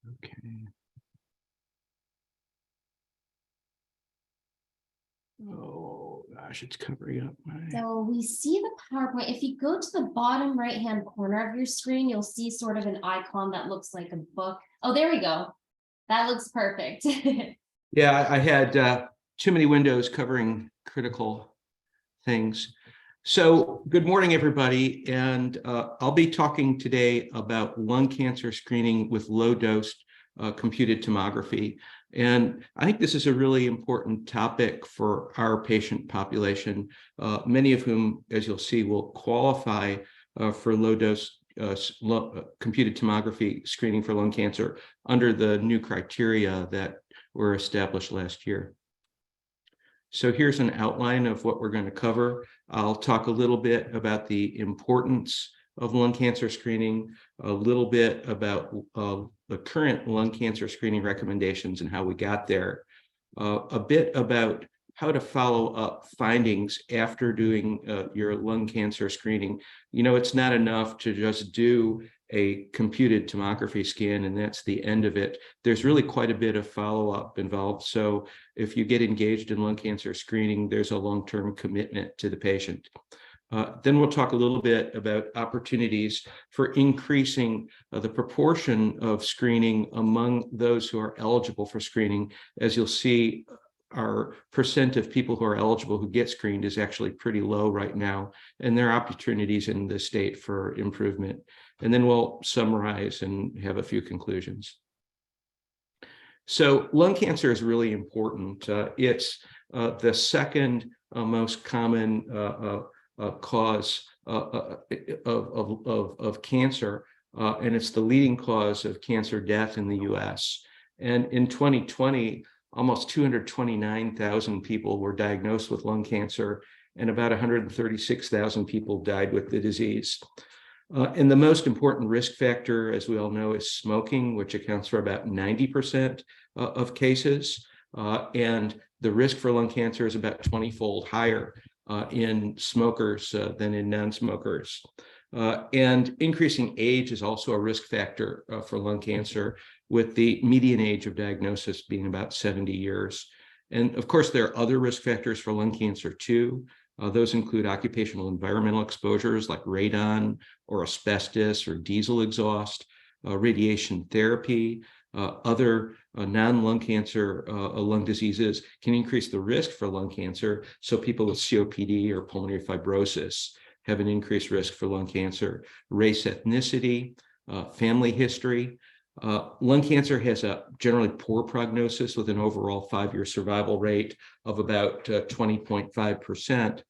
Okay. Oh gosh, it's covering up my. So we see the PowerPoint. If you go to the bottom right-hand corner of your screen, you'll see sort of an icon that looks like a book. Oh, there we go. That looks perfect. Yeah, I had too many windows covering critical things. So good morning, everybody. And I'll be talking today about lung cancer screening with low-dose computed tomography. And I think this is a really important topic for our patient population, many of whom, as you'll see, will qualify for low-dose computed tomography screening for lung cancer under the new criteria that were established last year. So here's an outline of what we're going to cover. I'll talk a little bit about the importance of lung cancer screening, a little bit about the current lung cancer screening recommendations and how we got there, a bit about how to follow up findings after doing your lung cancer screening. You know, it's not enough to just do a computed tomography scan and that's the end of it. There's really quite a bit of follow-up involved. So if you get engaged in lung cancer screening, there's a long-term commitment to the patient. Then we'll talk a little bit about opportunities for increasing the proportion of screening among those who are eligible for screening. As you'll see, our percent of people who are eligible who get screened is actually pretty low right now, and there are opportunities in the state for improvement. And then we'll summarize and have a few conclusions. So lung cancer is really important. It's the second most common cause of cancer, and it's the leading cause of cancer death in the US. And in 2020, almost 229,000 people were diagnosed with lung cancer, and about 136,000 people died with the disease. And the most important risk factor, as we all know, is smoking, which accounts for about 90% of cases. And the risk for lung cancer is about 20-fold higher in smokers than in non-smokers. And increasing age is also a risk factor for lung cancer, with the median age of diagnosis being about 70 years. And of course, there are other risk factors for lung cancer too. Those include occupational environmental exposures like radon or asbestos or diesel exhaust, radiation therapy, other non-lung cancer lung diseases can increase the risk for lung cancer. So people with COPD or pulmonary fibrosis have an increased risk for lung cancer. Race, ethnicity, family history. Lung cancer has a generally poor prognosis with an overall 5-year survival rate of about 20.5%.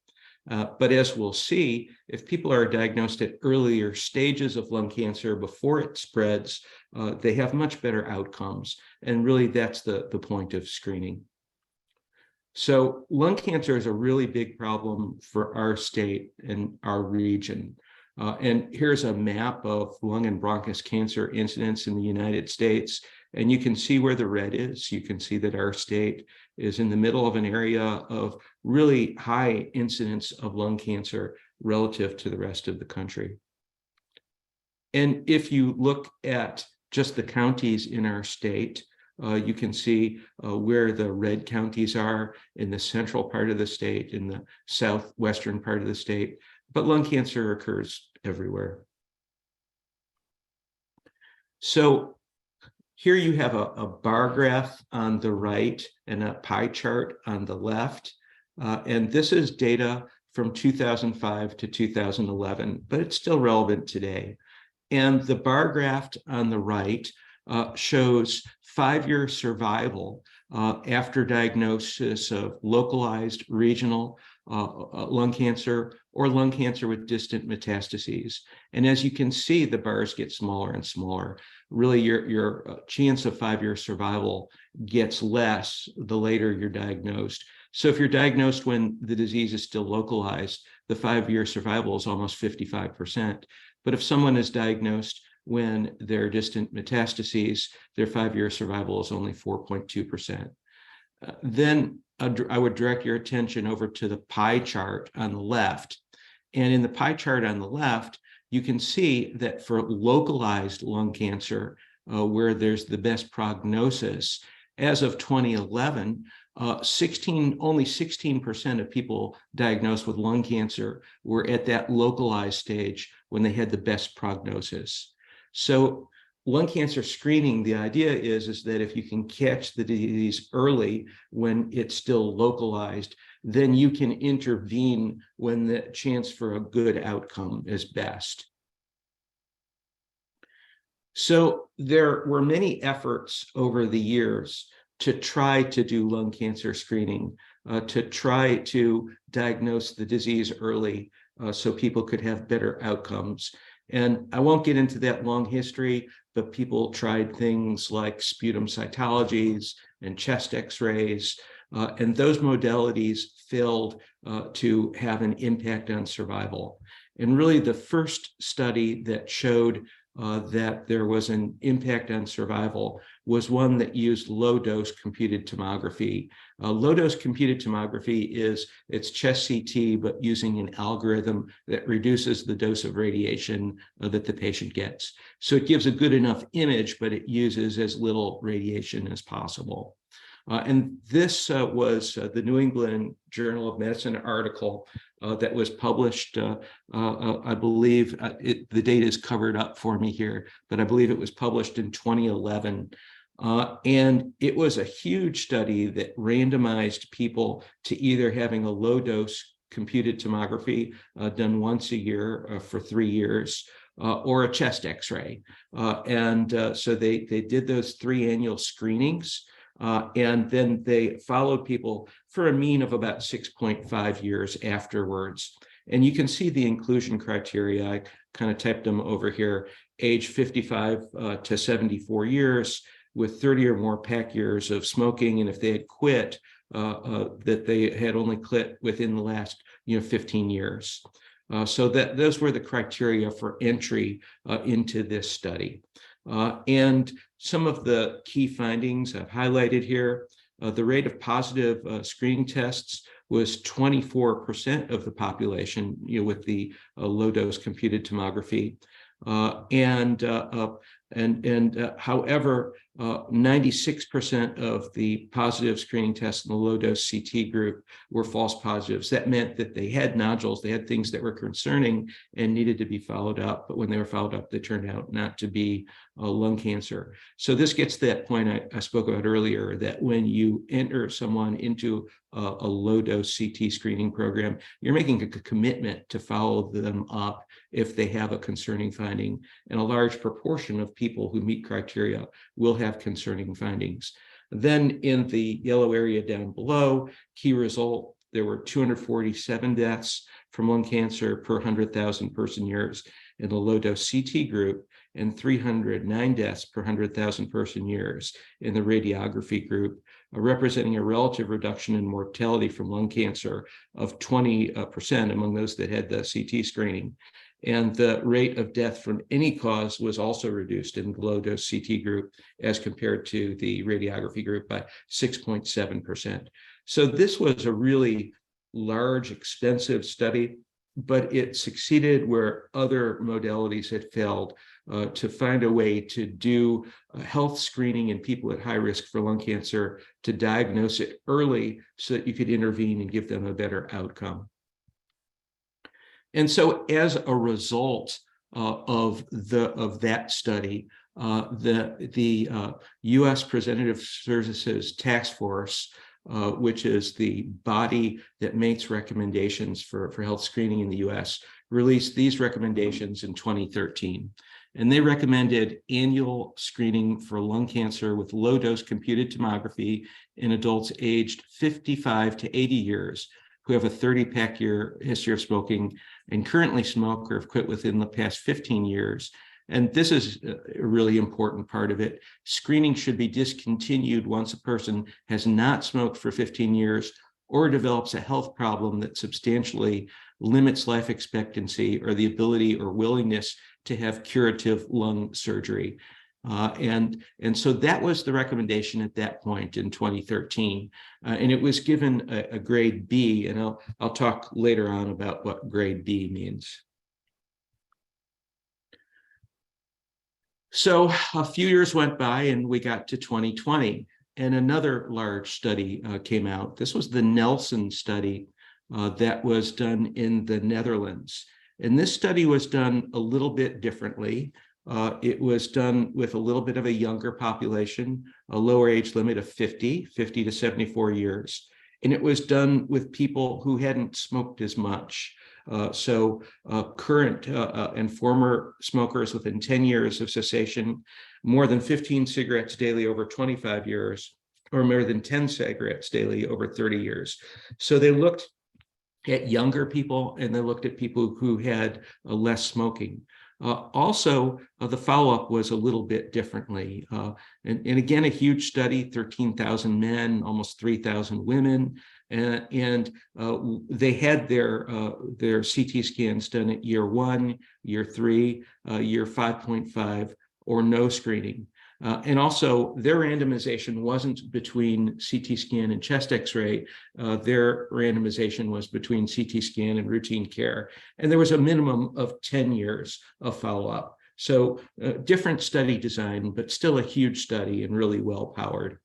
But as we'll see, if people are diagnosed at earlier stages of lung cancer before it spreads, they have much better outcomes. And really, that's the point of screening. So lung cancer is a really big problem for our state and our region. And here's a map of lung and bronchus cancer incidence in the United States. And you can see where the red is. You can see that our state is in the middle of an area of really high incidence of lung cancer relative to the rest of the country. And if you look at just the counties in our state, you can see where the red counties are in the central part of the state, in the southwestern part of the state, but lung cancer occurs everywhere. So here you have a bar graph on the right and a pie chart on the left. And this is data from 2005 to 2011, but it's still relevant today. And the bar graph on the right shows 5-year survival after diagnosis of localized regional lung cancer or lung cancer with distant metastases. And as you can see, the bars get smaller and smaller. Really, your chance of 5-year survival gets less the later you're diagnosed. So if you're diagnosed when the disease is still localized, the 5-year survival is almost 55%. But if someone is diagnosed when they're distant metastases, their 5-year survival is only 4.2%. Then I would direct your attention over to the pie chart on the left. And in the pie chart on the left, you can see that for localized lung cancer, where there's the best prognosis, as of 2011, only 16% of people diagnosed with lung cancer were at that localized stage when they had the best prognosis. So lung cancer screening, the idea is that if you can catch the disease early when it's still localized, then you can intervene when the chance for a good outcome is best. So there were many efforts over the years to try to do lung cancer screening, to try to diagnose the disease early so people could have better outcomes. And I won't get into that long history, but people tried things like sputum cytologies and chest x-rays, and those modalities failed to have an impact on survival. And really the first study that showed that there was an impact on survival was one that used low-dose computed tomography. Low-dose computed tomography it's chest CT, but using an algorithm that reduces the dose of radiation that the patient gets. So it gives a good enough image, but it uses as little radiation as possible. And this was the New England Journal of Medicine article that was published, I believe, the date is covered up for me here, but I believe it was published in 2011. And it was a huge study that randomized people to either having a low-dose computed tomography done once a year for 3 years, or a chest x-ray. So they did those 3 annual screenings. And then they followed people for a mean of about 6.5 years afterwards. And you can see the inclusion criteria. I kind of typed them over here: age 55 to 74 years, with 30 or more pack years of smoking. And if they had quit, that they had only quit within the last 15 years. So those were the criteria for entry into this study. And some of the key findings I've highlighted here: the rate of positive screening tests was 24% of the population, with the low-dose computed tomography. However, 96% of the positive screening tests in the low-dose CT group were false positives. That meant that they had nodules, they had things that were concerning and needed to be followed up, but when they were followed up, they turned out not to be lung cancer. So this gets to that point I spoke about earlier, that when you enter someone into a low-dose CT screening program, you're making a commitment to follow them up if they have a concerning finding. And a large proportion of people who meet criteria will have concerning findings. Then in the yellow area down below, key result, there were 247 deaths from lung cancer per 100,000 person years in the low-dose CT group, and 309 deaths per 100,000 person years in the radiography group, representing a relative reduction in mortality from lung cancer of 20% among those that had the CT screening. And the rate of death from any cause was also reduced in the low-dose CT group as compared to the radiography group by 6.7%. So this was a really large, expensive study, but it succeeded where other modalities had failed, to find a way to do health screening in people at high risk for lung cancer, to diagnose it early so that you could intervene and give them a better outcome. And so as a result of that study, the U.S. Preventive Services Task Force, which is the body that makes recommendations for health screening in the U.S., released these recommendations in 2013. And they recommended annual screening for lung cancer with low-dose computed tomography in adults aged 55 to 80 years who have a 30-pack year history of smoking and currently smoke or have quit within the past 15 years. And this is a really important part of it. Screening should be discontinued once a person has not smoked for 15 years or develops a health problem that substantially limits life expectancy or the ability or willingness to have curative lung surgery. And so that was the recommendation at that point in 2013. And it was given a grade B, and I'll talk later on about what grade B means. So a few years went by and we got to 2020 and another large study came out. This was the Nelson study that was done in the Netherlands. And this study was done a little bit differently. It was done with a little bit of a younger population, a lower age limit of 50 to 74 years. And it was done with people who hadn't smoked as much. Current and former smokers within 10 years of cessation, more than 15 cigarettes daily over 25 years, or more than 10 cigarettes daily over 30 years. So they looked at younger people and they looked at people who had less smoking. The follow-up was a little bit differently. And again, a huge study, 13,000 men, almost 3,000 women. They had their CT scans done at year 1, year 3, year 5.5, or no screening. And also their randomization wasn't between CT scan and chest x-ray. Their randomization was between CT scan and routine care. And there was a minimum of 10 years of follow-up. So different study design, but still a huge study and really well powered.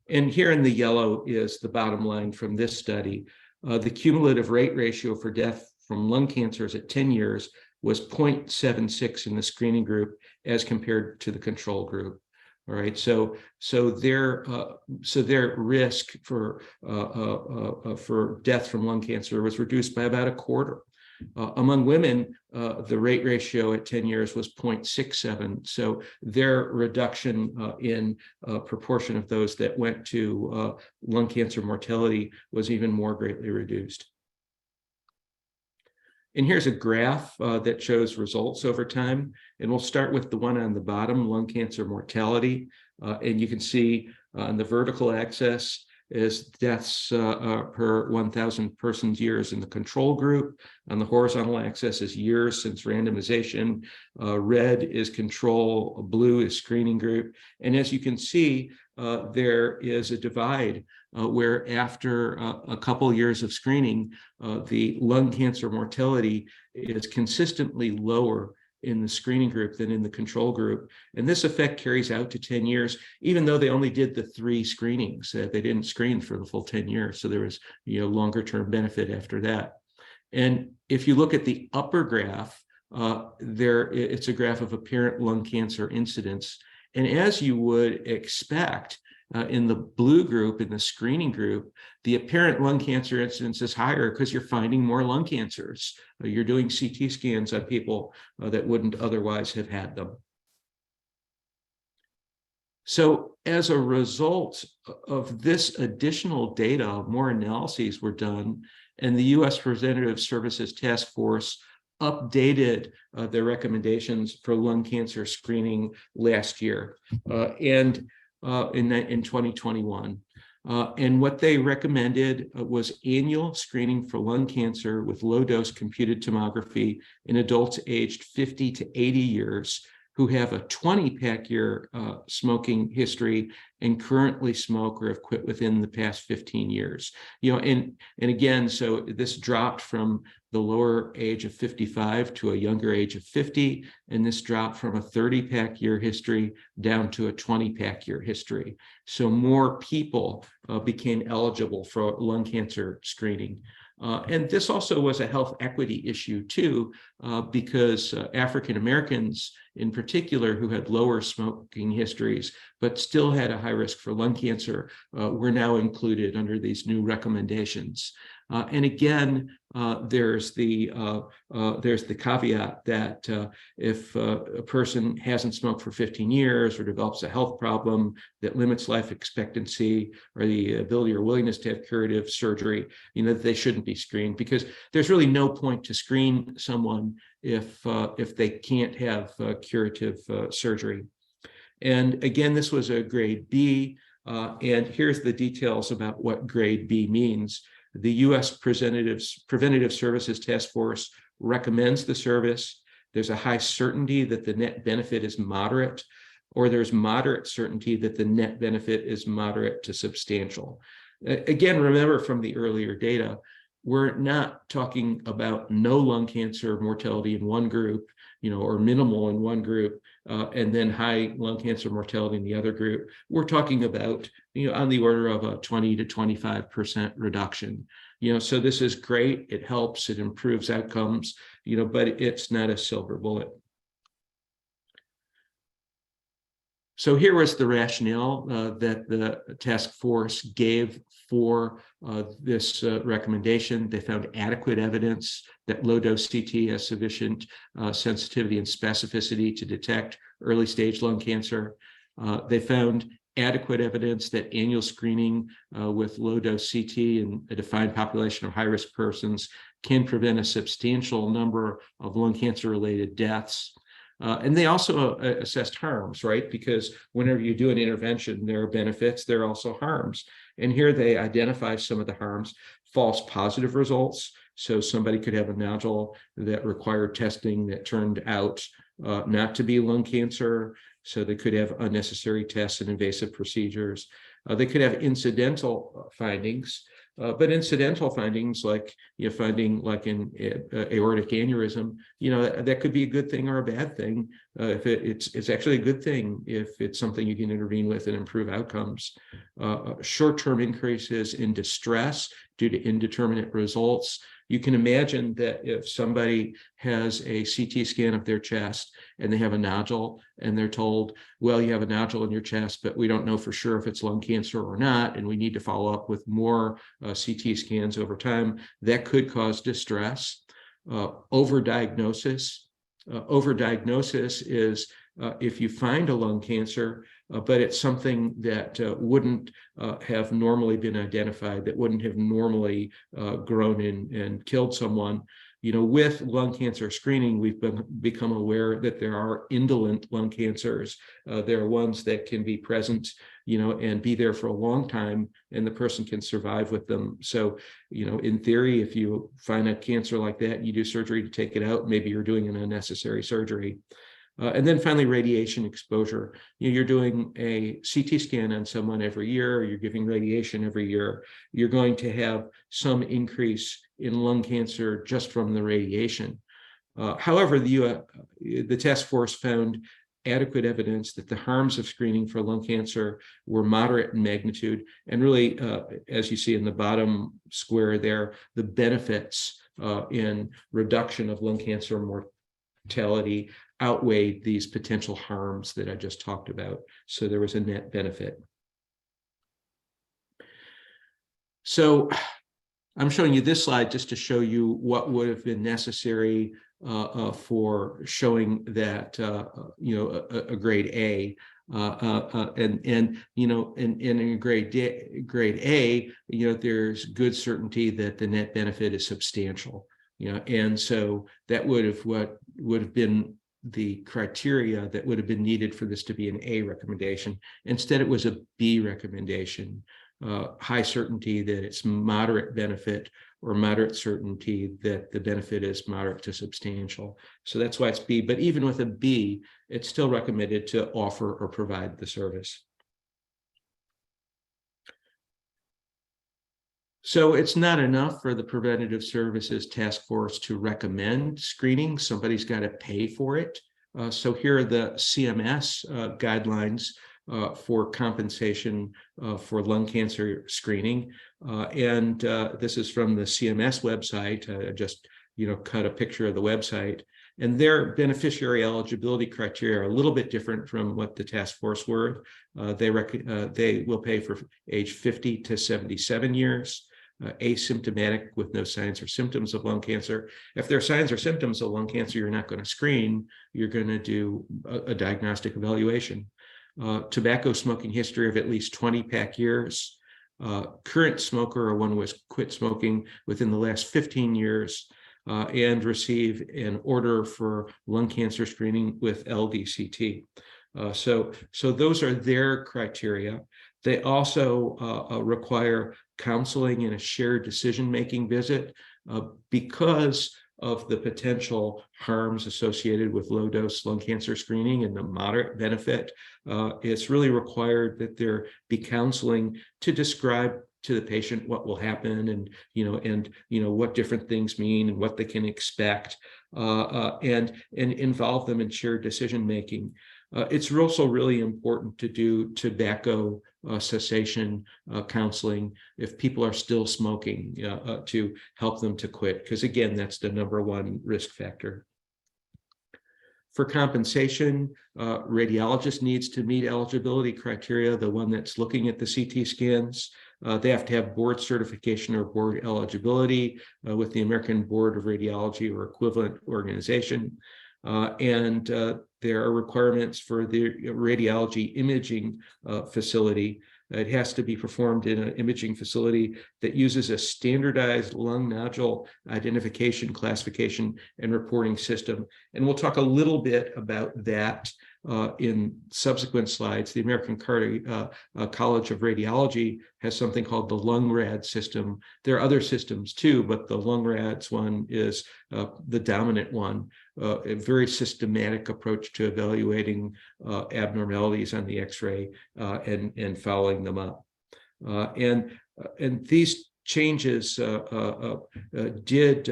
And here in the yellow is the bottom line from this study. The cumulative rate ratio for death from lung cancers at 10 years was 0.76 in the screening group as compared to the control group. All right, so their risk for death from lung cancer was reduced by about a quarter. Among women, the rate ratio at 10 years was 0.67. So their reduction in proportion of those that went to lung cancer mortality was even more greatly reduced. And here's a graph that shows results over time. And we'll start with the one on the bottom, lung cancer mortality. And you can see on the vertical axis is deaths per 1,000 persons years in the control group. On the horizontal axis is years since randomization. Red is control, blue is screening group. And as you can see, there is a divide where after a couple years of screening, the lung cancer mortality is consistently lower in the screening group than in the control group. And this effect carries out to 10 years, even though they only did the 3 screenings. They didn't screen for the full 10 years. So there was longer term benefit after that. And if you look at the upper graph, it's a graph of apparent lung cancer incidence. And as you would expect, in the blue group, in the screening group, the apparent lung cancer incidence is higher because you're finding more lung cancers. You're doing CT scans on people that wouldn't otherwise have had them. So as a result of this additional data, more analyses were done, and the U.S. Preventive Services Task Force updated their recommendations for lung cancer screening last year. In 2021. And what they recommended was annual screening for lung cancer with low-dose computed tomography in adults aged 50 to 80 years who have a 20-pack year smoking history and currently smoke or have quit within the past 15 years. And again, so this dropped from the lower age of 55 to a younger age of 50, and this dropped from a 30-pack year history down to a 20-pack year history. So more people became eligible for lung cancer screening. And this also was a health equity issue too, because African Americans in particular who had lower smoking histories, but still had a high risk for lung cancer, were now included under these new recommendations. And again, there's the caveat that if a person hasn't smoked for 15 years or develops a health problem that limits life expectancy or the ability or willingness to have curative surgery, that they shouldn't be screened, because there's really no point to screen someone if they can't have curative surgery. And again, this was a grade B, and here's the details about what grade B means. The U.S. Preventative Services Task Force recommends the service. There's a high certainty that the net benefit is moderate, or there's moderate certainty that the net benefit is moderate to substantial. Again, remember from the earlier data, we're not talking about no lung cancer mortality in one group, or minimal in one group, and then high lung cancer mortality in the other group. We're talking about, on the order of a 20 to 25% reduction. So this is great. It helps, it improves outcomes, but it's not a silver bullet. So here was the rationale that the task force gave for this recommendation. They found adequate evidence that low-dose CT has sufficient sensitivity and specificity to detect early-stage lung cancer. They found adequate evidence that annual screening with low-dose CT in a defined population of high-risk persons can prevent a substantial number of lung cancer-related deaths. And they also assessed harms, right? Because whenever you do an intervention, there are benefits, there are also harms. And here they identify some of the harms: false positive results. So somebody could have a nodule that required testing that turned out not to be lung cancer. So they could have unnecessary tests and invasive procedures. They could have incidental findings. But incidental findings, like finding like an aortic aneurysm, that could be a good thing or a bad thing. If it's actually a good thing if it's something you can intervene with and improve outcomes. Short-term increases in distress due to indeterminate results. You can imagine that if somebody has a CT scan of their chest and they have a nodule and they're told, well, you have a nodule in your chest, but we don't know for sure if it's lung cancer or not, and we need to follow up with more CT scans over time, that could cause distress. Overdiagnosis. Overdiagnosis is if you find a lung cancer, but it's something that wouldn't have normally been identified, that wouldn't have normally grown and killed someone. With lung cancer screening, we've become aware that there are indolent lung cancers. There are ones that can be present, and be there for a long time, and the person can survive with them. So, in theory, if you find a cancer like that, you do surgery to take it out, maybe you're doing an unnecessary surgery. And then finally, radiation exposure. You're doing a CT scan on someone every year, or you're giving radiation every year. You're going to have some increase in lung cancer just from the radiation. However, the task force found adequate evidence that the harms of screening for lung cancer were moderate in magnitude. And really, as you see in the bottom square there, the benefits in reduction of lung cancer mortality outweighed these potential harms that I just talked about. So there was a net benefit. So I'm showing you this slide just to show you what would have been necessary for showing that a grade A, and in a grade A, there's good certainty that the net benefit is substantial. And so that would have been the criteria that would have been needed for this to be an A recommendation. Instead, it was a B recommendation. High certainty that it's moderate benefit, or moderate certainty that the benefit is moderate to substantial. So that's why it's B. But even with a B, it's still recommended to offer or provide the service. So it's not enough for the Preventative Services Task Force to recommend screening. Somebody's got to pay for it. So here are the CMS guidelines for compensation for lung cancer screening. And this is from the CMS website. I just cut a picture of the website. And their beneficiary eligibility criteria are a little bit different from what the task force were. They will pay for age 50 to 77 years. Asymptomatic with no signs or symptoms of lung cancer. If there are signs or symptoms of lung cancer, you're not going to screen. You're going to do a diagnostic evaluation. Tobacco smoking history of at least 20 pack years. Current smoker, or one who has quit smoking within the last 15 years, and receive an order for lung cancer screening with LDCT. So those are their criteria. They also require counseling and a shared decision-making visit because of the potential harms associated with low-dose lung cancer screening and the moderate benefit. It's really required that there be counseling to describe to the patient what will happen, and what different things mean and what they can expect, and involve them in shared decision making. It's also really important to do tobacco cessation counseling if people are still smoking, to help them to quit, because again, that's the #1 risk factor. For compensation, radiologist needs to meet eligibility criteria, the one that's looking at the CT scans. They have to have board certification or board eligibility with the American Board of Radiology or equivalent organization. And there are requirements for the radiology imaging facility. It has to be performed in an imaging facility that uses a standardized lung nodule identification, classification, and reporting system. And we'll talk a little bit about that in subsequent slides. The American College of Radiology has something called the LungRad system. There are other systems too, but the LungRad's one is the dominant one. A very systematic approach to evaluating abnormalities on the X-ray and following them up. And these changes did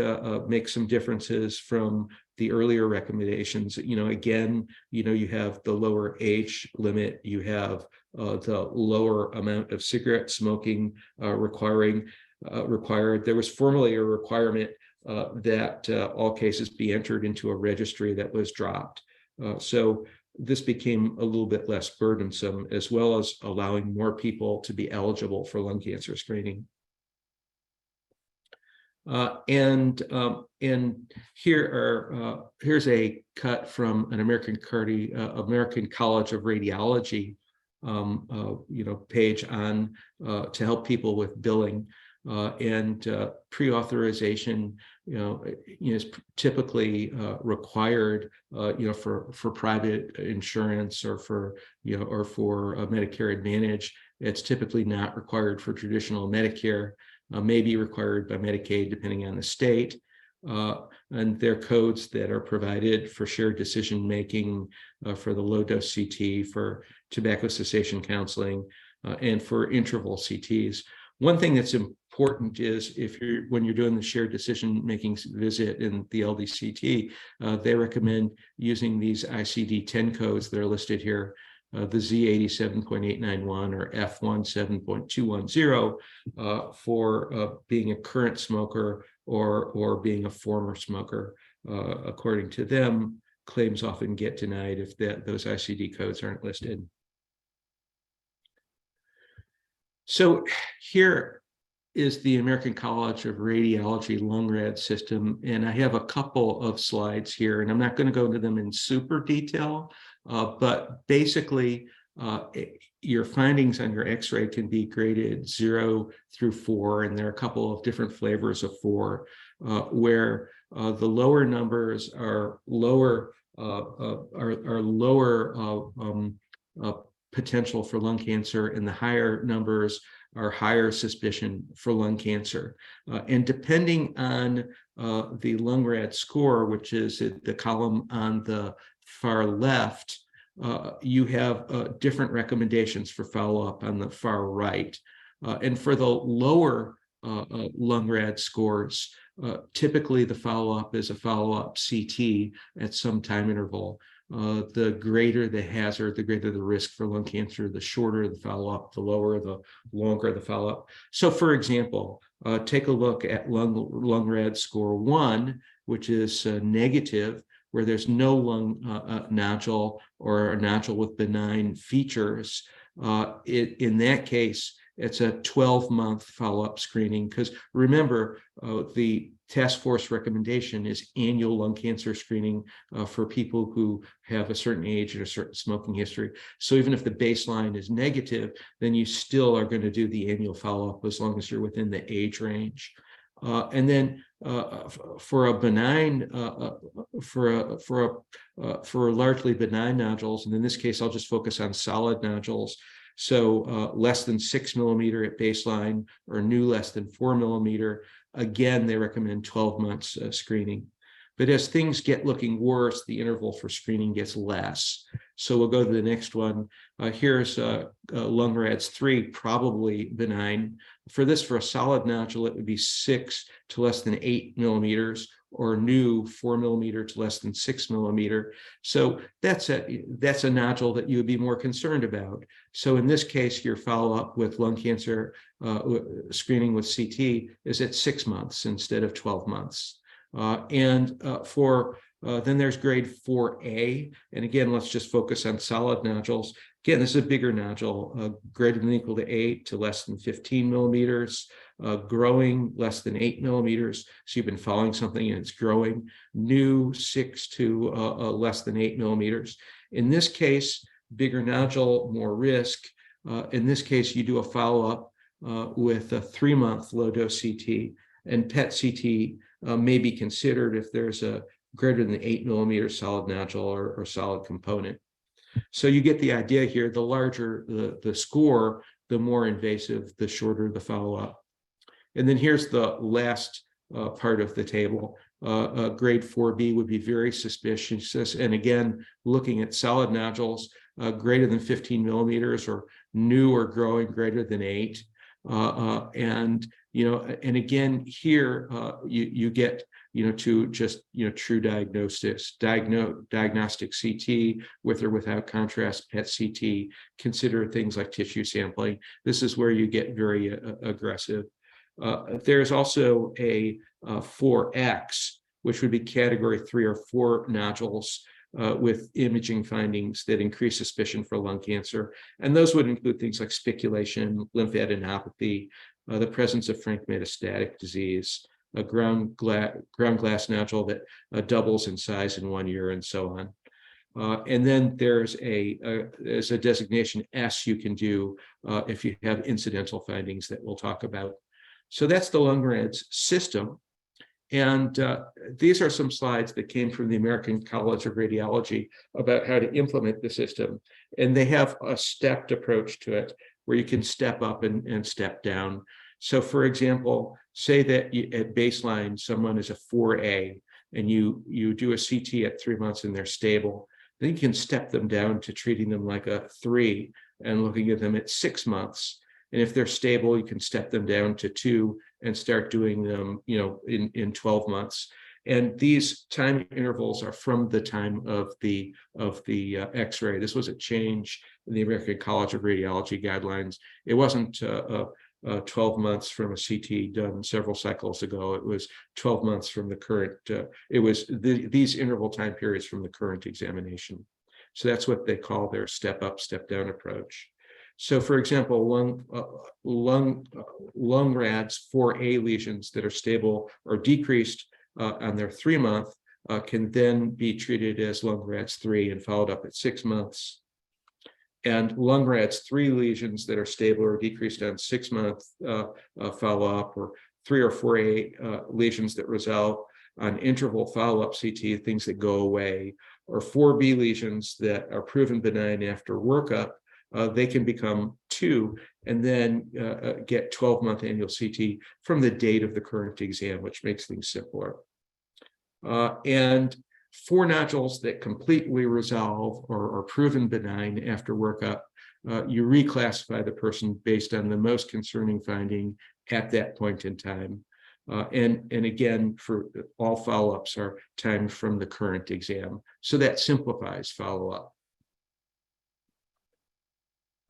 make some differences from the earlier recommendations. Again, you have the lower age limit, you have the lower amount of cigarette smoking required. There was formerly a requirement that all cases be entered into a registry that was dropped. So this became a little bit less burdensome, as well as allowing more people to be eligible for lung cancer screening. And here's a cut from an American College of Radiology page on to help people with billing. And pre-authorization, is typically required, for private insurance or for Medicare Advantage. It's typically not required for traditional Medicare. May be required by Medicaid depending on the state. And there are codes that are provided for shared decision making for the low dose CT, for tobacco cessation counseling, and for interval CTs. One thing that's important is when you're doing the shared decision making visit in the LDCT, they recommend using these ICD-10 codes that are listed here. The Z87.891 or F17.210 for being a current smoker or being a former smoker. According to them, claims often get denied if those ICD codes aren't listed. So here is the American College of Radiology LungRad system, and I have a couple of slides here, and I'm not going to go into them in super detail. But basically, your findings on your X-ray can be graded 0 through 4, and there are a couple of different flavors of 4, where the lower numbers are lower potential for lung cancer, and the higher numbers are higher suspicion for lung cancer. And depending on the LungRad score, which is the column on the far left, you have different recommendations for follow-up on the far right. And for the lower LungRad scores, typically the follow-up is a follow-up CT at some time interval. The greater the hazard, the greater the risk for lung cancer, the shorter the follow-up, the lower, the longer the follow-up. So for example, take a look at LungRad score 1, which is negative, where there's no lung nodule or a nodule with benign features. In that case, it's a 12-month follow-up screening, because remember, the task force recommendation is annual lung cancer screening for people who have a certain age and a certain smoking history. So even if the baseline is negative, then you still are going to do the annual follow-up as long as you're within the age range. And then for a benign, for largely benign nodules, and in this case, I'll just focus on solid nodules. So less than 6 millimeter at baseline or new less than 4 millimeter. Again, they recommend 12 months screening. But as things get looking worse, the interval for screening gets less. So we'll go to the next one. Here's lung RADS 3, probably benign. For a solid nodule, it would be 6 to less than 8 millimeters, or new 4 millimeter to less than 6 millimeter. So that's a nodule that you would be more concerned about. So in this case, your follow-up with lung cancer screening with CT is at 6 months instead of 12 months. Then there's grade 4A. And again, let's just focus on solid nodules. Again, this is a bigger nodule, greater than or equal to 8 to less than 15 millimeters, growing less than 8 millimeters. So you've been following something and it's growing. New 6 to less than 8 millimeters. In this case, bigger nodule, more risk. In this case, you do a follow-up with a 3-month low-dose CT, and PET CT may be considered if there's a greater than 8 millimeter solid nodule or solid component. So you get the idea here. The larger the score, the more invasive, the shorter the follow-up. And then here's the last part of the table. Grade 4B would be very suspicious. And again, looking at solid nodules greater than 15 millimeters, or new or growing greater than 8. And again, here you get to just true diagnostic CT with or without contrast PET CT. Consider things like tissue sampling. This is where you get very aggressive. There's also a 4X, which would be category 3 or 4 nodules with imaging findings that increase suspicion for lung cancer. And those would include things like spiculation, lymphadenopathy, the presence of frank metastatic disease, a ground glass nodule that doubles in size in 1 year, and so on. And then there's a designation S you can do if you have incidental findings that we'll talk about. So that's the lung RADS system. And these are some slides that came from the American College of Radiology about how to implement the system. And they have a stepped approach to it where you can step up and step down. So for example, say that at baseline, someone is a 4A and you do a CT at 3 months and they're stable. Then you can step them down to treating them like a 3 and looking at them at 6 months. And if they're stable, you can step them down to 2 and start doing them, in 12 months. And these time intervals are from the time of the X-ray. This was a change in the American College of Radiology guidelines. It wasn't 12 months from a CT done several cycles ago. It was 12 months from the current. These interval time periods from the current examination. So that's what they call their step up, step down approach. So, for example, lung RADS 4A lesions that are stable or decreased on their 3-month can then be treated as lung RADS 3 and followed up at 6 months. And lung RADS 3 lesions that are stable or decreased on 6-month follow-up, or 3 or 4A lesions that resolve on interval follow-up CT, things that go away, or 4B lesions that are proven benign after workup. They can become 2 and then get 12-month annual CT from the date of the current exam, which makes things simpler. And 4 nodules that completely resolve or are proven benign after workup, you reclassify the person based on the most concerning finding at that point in time. And again, for all follow-ups are timed from the current exam. So that simplifies follow-up.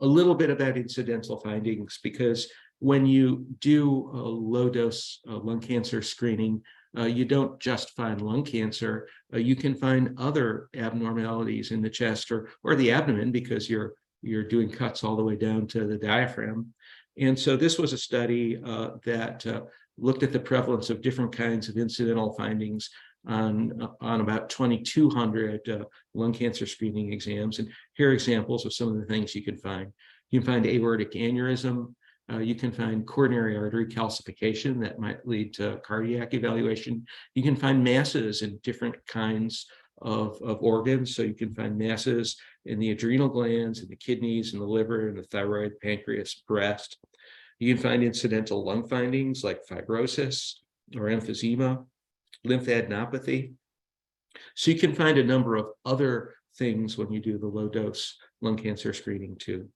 A little bit about incidental findings, because when you do a low-dose lung cancer screening, you don't just find lung cancer. You can find other abnormalities in the chest or the abdomen, because you're doing cuts all the way down to the diaphragm. And so this was a study that looked at the prevalence of different kinds of incidental findings on about 2,200 lung cancer screening exams. And here are examples of some of the things you can find. You can find aortic aneurysm. You can find coronary artery calcification that might lead to cardiac evaluation. You can find masses in different kinds of organs. So you can find masses in the adrenal glands, in the kidneys, in the liver, in the thyroid, pancreas, breast. You can find incidental lung findings like fibrosis or emphysema, lymphadenopathy. So you can find a number of other things when you do the low dose lung cancer screening too.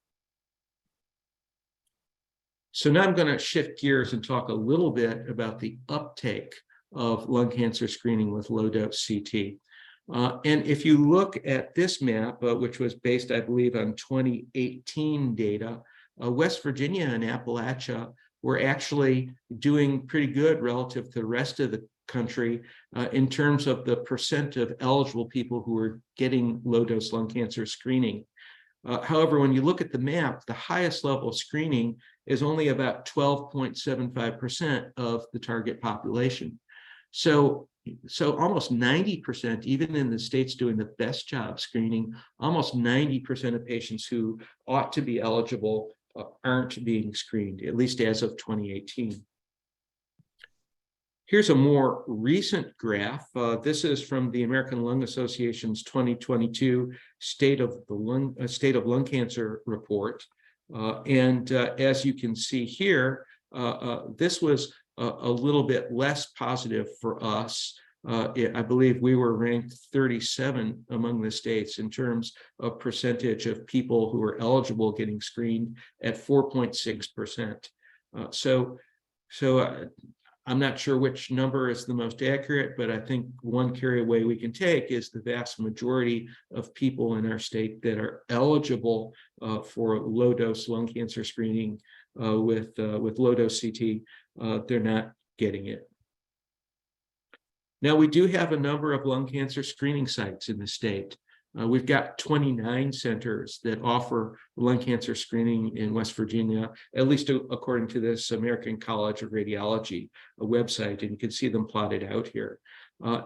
So now I'm going to shift gears and talk a little bit about the uptake of lung cancer screening with low dose CT. And if you look at this map, which was based, I believe, on 2018 data, West Virginia and Appalachia were actually doing pretty good relative to the rest of the country in terms of the percent of eligible people who were getting low dose lung cancer screening. However, when you look at the map, the highest level of screening is only about 12.75% of the target population. So almost 90%, even in the states doing the best job screening, almost 90% of patients who ought to be eligible aren't being screened, at least as of 2018. Here's a more recent graph. This is from the American Lung Association's 2022 State of Lung Cancer report. As you can see here, this was a little bit less positive for us. I believe we were ranked 37 among the states in terms of percentage of people who are eligible getting screened at 4.6%. I'm not sure which number is the most accurate, but I think one carry away we can take is the vast majority of people in our state that are eligible for low dose lung cancer screening with low dose CT, they're not getting it. Now, we do have a number of lung cancer screening sites in the state. We've got 29 centers that offer lung cancer screening in West Virginia, at least according to this American College of Radiology website, and you can see them plotted out here.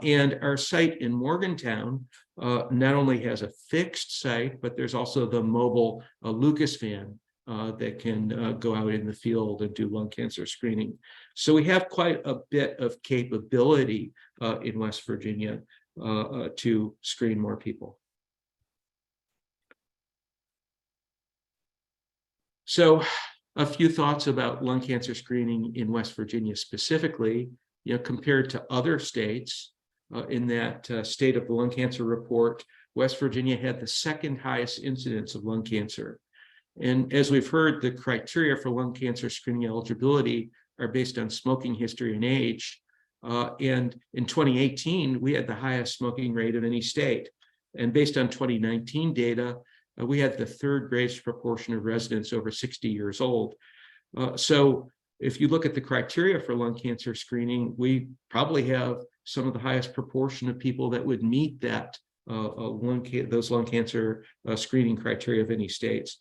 And our site in Morgantown not only has a fixed site, but there's also the mobile Lucas van that can go out in the field and do lung cancer screening. So we have quite a bit of capability in West Virginia to screen more people. So a few thoughts about lung cancer screening in West Virginia specifically, compared to other states. In that State of the Lung Cancer report, West Virginia had the second highest incidence of lung cancer. And as we've heard, the criteria for lung cancer screening eligibility are based on smoking history and age. And in 2018, we had the highest smoking rate of any state. And based on 2019 data, we had the third greatest proportion of residents over 60 years old. So if you look at the criteria for lung cancer screening, we probably have some of the highest proportion of people that would meet that those lung cancer screening criteria of any states.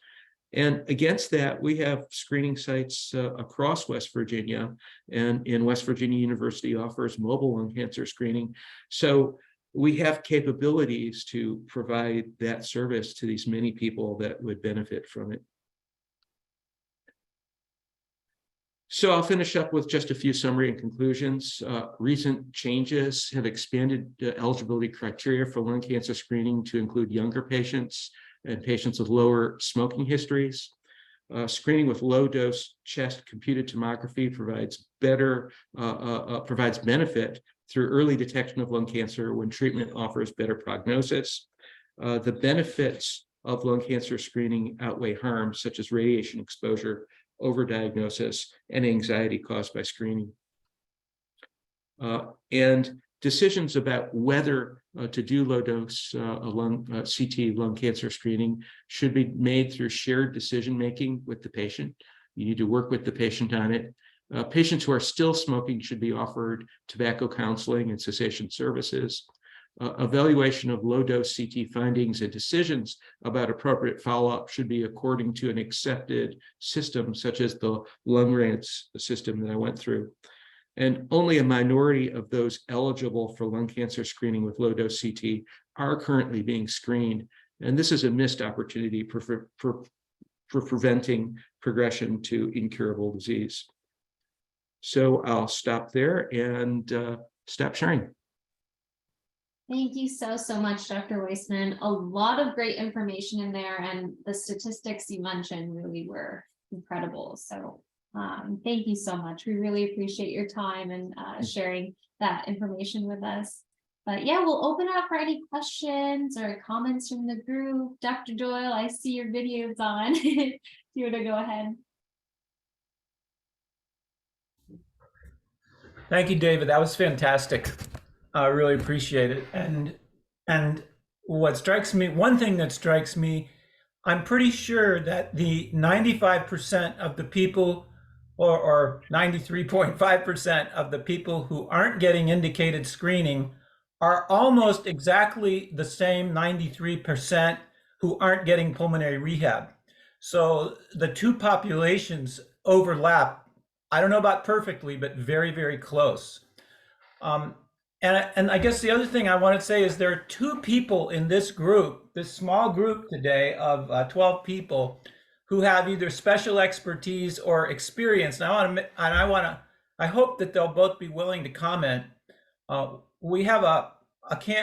And against that, we have screening sites across West Virginia, and in West Virginia University offers mobile lung cancer screening. So we have capabilities to provide that service to these many people that would benefit from it. So I'll finish up with just a few summary and conclusions. Recent changes have expanded the eligibility criteria for lung cancer screening to include younger patients and patients with lower smoking histories. Screening with low-dose chest computed tomography provides benefit through early detection of lung cancer when treatment offers better prognosis. The benefits of lung cancer screening outweigh harms such as radiation exposure, overdiagnosis, and anxiety caused by screening. And decisions about whether to do low-dose CT lung cancer screening should be made through shared decision-making with the patient. You need to work with the patient on it. Patients who are still smoking should be offered tobacco counseling and cessation services. Evaluation of low-dose CT findings and decisions about appropriate follow-up should be according to an accepted system, such as the LungRADS system that I went through. And only a minority of those eligible for lung cancer screening with low-dose CT are currently being screened. And this is a missed opportunity for preventing progression to incurable disease. So I'll stop there and stop sharing. Thank you so much, Dr. Weissman. A lot of great information in there, and the statistics you mentioned really were incredible. So thank you so much. We really appreciate your time and sharing that information with us. But yeah, we'll open it up for any questions or comments from the group. Dr. Doyle, I see your video's on. If you want to go ahead. Thank you, David. That was fantastic. I really appreciate it. And what strikes me, one thing that strikes me, I'm pretty sure that the 95% of the people, or 93.5% of the people who aren't getting indicated screening are almost exactly the same 93% who aren't getting pulmonary rehab. So the two populations overlap. I don't know about perfectly, but very, very close. And I guess the other thing I want to say is there are two people in this group, this small group today of 12 people, who have either special expertise or experience. And I hope that they'll both be willing to comment. We have a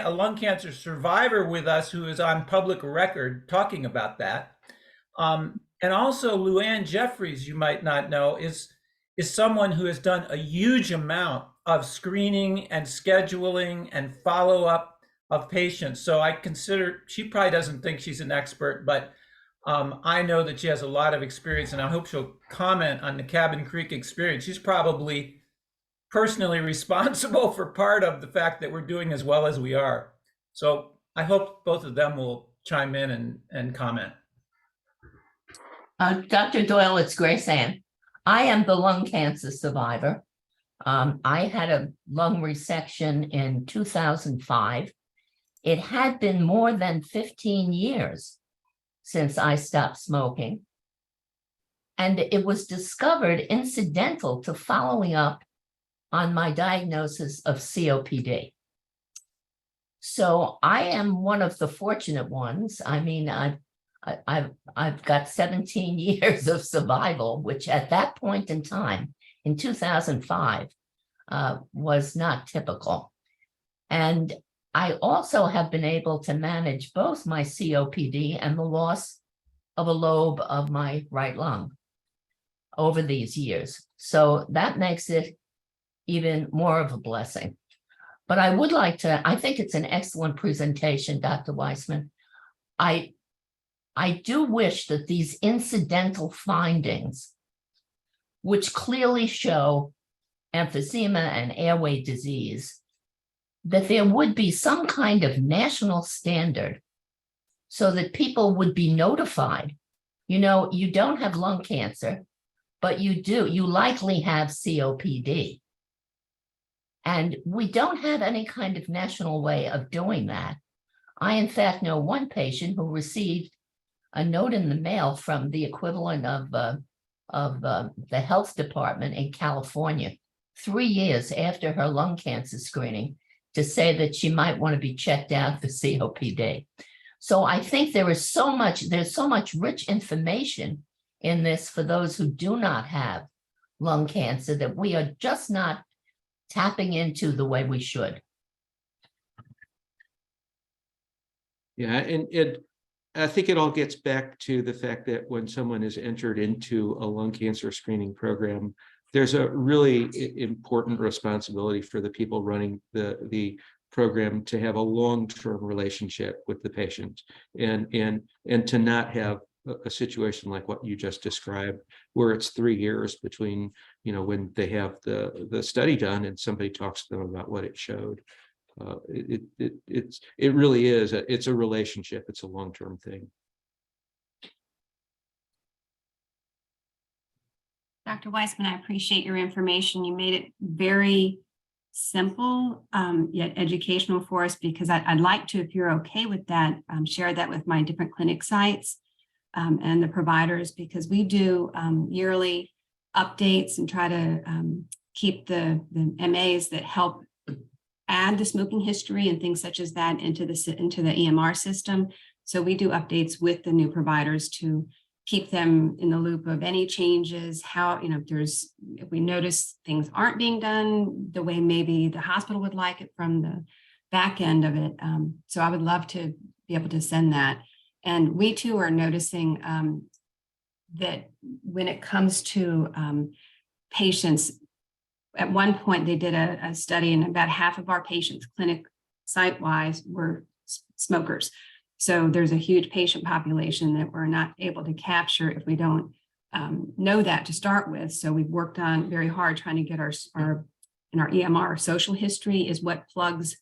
lung cancer survivor with us who is on public record talking about that. And also Luann Jeffries, you might not know, is someone who has done a huge amount of screening and scheduling and follow-up of patients. So I consider, she probably doesn't think she's an expert, but I know that she has a lot of experience, and I hope she'll comment on the Cabin Creek experience. She's probably personally responsible for part of the fact that we're doing as well as we are. So I hope both of them will chime in and comment. Dr. Doyle, it's Grace Ann. I am the lung cancer survivor. I had a lung resection in 2005. It had been more than 15 years since I stopped smoking. And it was discovered incidental to following up on my diagnosis of COPD. So I am one of the fortunate ones. I mean, I've got 17 years of survival, which at that point in time, in 2005, was not typical. And I also have been able to manage both my COPD and the loss of a lobe of my right lung over these years. So that makes it even more of a blessing. But I would like to, I think it's an excellent presentation, Dr. Weissman. I do wish that these incidental findings, which clearly show emphysema and airway disease, that there would be some kind of national standard so that people would be notified. You know, you don't have lung cancer, but you likely have COPD. And we don't have any kind of national way of doing that. I, in fact, know one patient who received a note in the mail from the equivalent of the health department in California 3 years after her lung cancer screening to say that she might want to be checked out for COPD. So I think there's so much rich information in this for those who do not have lung cancer that we are just not tapping into the way we should. Yeah, and I think it all gets back to the fact that when someone is entered into a lung cancer screening program, there's a really important responsibility for the people running the program to have a long-term relationship with the patient and to not have a situation like what you just described, where it's 3 years between, you know, when they have the study done and somebody talks to them about what it showed. It really is. It's a relationship. It's a long-term thing. Dr. Weissman, I appreciate your information. You made it very simple, yet educational for us, because I'd like to, if you're okay with that, share that with my different clinic sites and the providers, because we do yearly updates and try to keep the MAs that help add the smoking history and things such as that into the EMR system. So we do updates with the new providers to keep them in the loop of any changes, how, you know, if we notice things aren't being done the way maybe the hospital would like it from the back end of it. So I would love to be able to send that. And we too are noticing that when it comes to patients, at one point they did a study, and about half of our patients site-wise were smokers. So there's a huge patient population that we're not able to capture if we don't know that to start with. So we've worked on very hard trying to get our in our EMR, social history is what plugs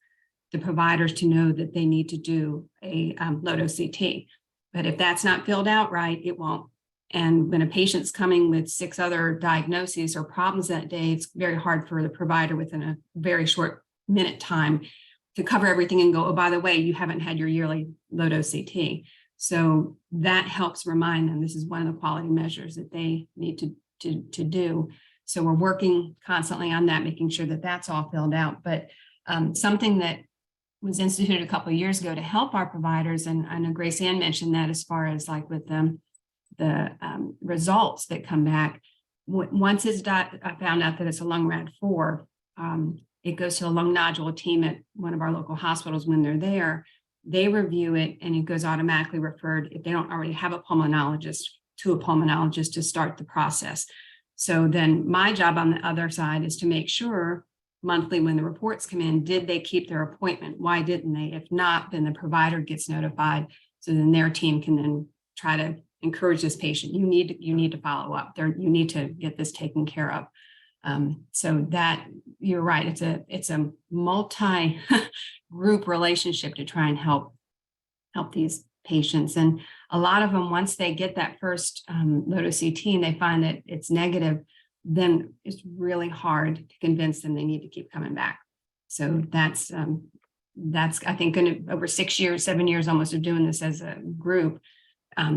the providers to know that they need to do a low-dose CT. But if that's not filled out right, it won't. And when a patient's coming with 6 other diagnoses or problems that day, it's very hard for the provider within a very short minute time to cover everything and go, oh, by the way, you haven't had your yearly low-dose CT. So that helps remind them this is one of the quality measures that they need to do. So we're working constantly on that, making sure that that's all filled out. But something that was instituted a couple of years ago to help our providers, and I know Grace Ann mentioned that as far as like with the results that come back, once it's found out that it's a lung RAD4, it goes to a lung nodule team at one of our local hospitals. When they're there, they review it and it goes automatically referred, if they don't already have a pulmonologist, to a pulmonologist to start the process. So then my job on the other side is to make sure monthly when the reports come in, did they keep their appointment? Why didn't they? If not, then the provider gets notified. So then their team can then try to encourage this patient. You need to follow up there. You need to get this taken care of. So that you're right. It's a multi-group relationship to try and help these patients. And a lot of them, once they get that first low-dose CT and they find that it's negative, then it's really hard to convince them they need to keep coming back. So that's I think going to over 6 years, 7 years almost of doing this as a group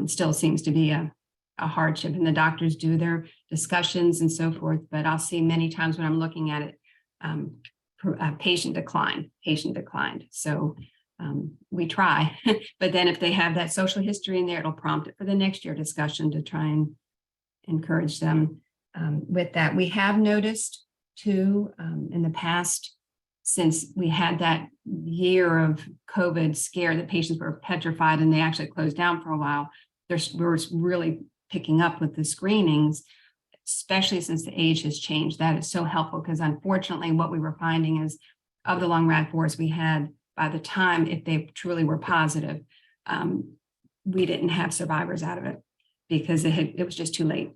still seems to be a hardship. And the doctors do their discussions and so forth, but I'll see many times when I'm looking at it, patient declined. So we try, but then if they have that social history in there, it'll prompt it for the next year discussion to try and encourage them with that. We have noticed too, in the past, since we had that year of COVID scare, that patients were petrified and they actually closed down for a while. We're really picking up with the screenings, especially since the age has changed. That is so helpful because unfortunately what we were finding is of the lung RAD4s we had, by the time, if they truly were positive, we didn't have survivors out of it because it was just too late.